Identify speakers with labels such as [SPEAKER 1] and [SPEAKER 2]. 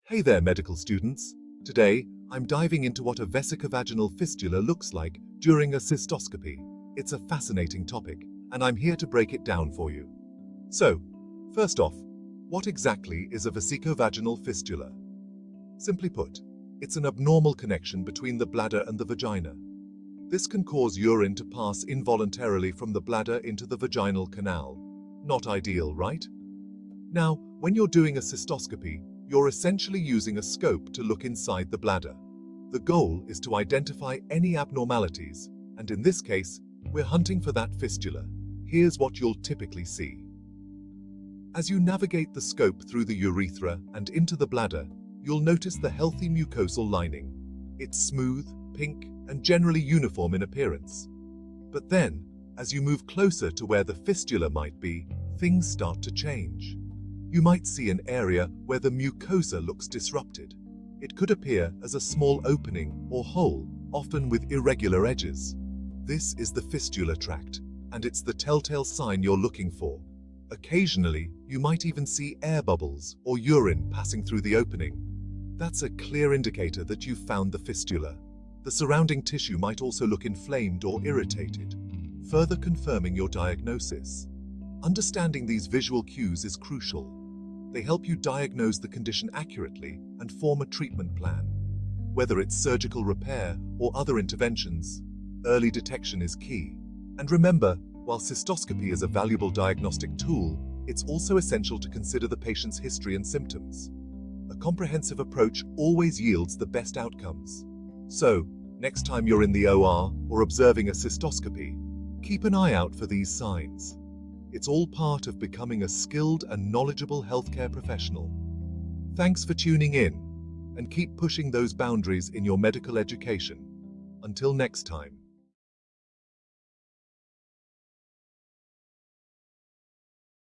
[SPEAKER 1] Hey there, medical students. Today, I'm diving into what a vesicovaginal fistula looks like during a cystoscopy. It's a fascinating topic, and I'm here to break it down for you. So, first off, what exactly is a vesicovaginal fistula? Simply put, it's an abnormal connection between the bladder and the vagina. This can cause urine to pass involuntarily from the bladder into the vaginal canal. Not ideal, right? Now, when you're doing a cystoscopy, you're essentially using a scope to look inside the bladder. The goal is to identify any abnormalities, and in this case, we're hunting for that fistula. Here's what you'll typically see. As you navigate the scope through the urethra and into the bladder, you'll notice the healthy mucosal lining. It's smooth, pink, and generally uniform in appearance. But then, as you move closer to where the fistula might be, things start to change. You might see an area where the mucosa looks disrupted. It could appear as a small opening or hole, often with irregular edges. This is the fistula tract, and it's the telltale sign you're looking for. Occasionally, you might even see air bubbles or urine passing through the opening. That's a clear indicator that you've found the fistula. The surrounding tissue might also look inflamed or irritated, further confirming your diagnosis. Understanding these visual cues is crucial. They help you diagnose the condition accurately and form a treatment plan. Whether it's surgical repair or other interventions, early detection is key. And remember, while cystoscopy is a valuable diagnostic tool, it's also essential to consider the patient's history and symptoms. A comprehensive approach always yields the best outcomes. So, next time you're in the OR or observing a cystoscopy, keep an eye out for these signs. It's all part of becoming a skilled and knowledgeable healthcare professional. Thanks for tuning in, and keep pushing those boundaries in your medical education. Until next time.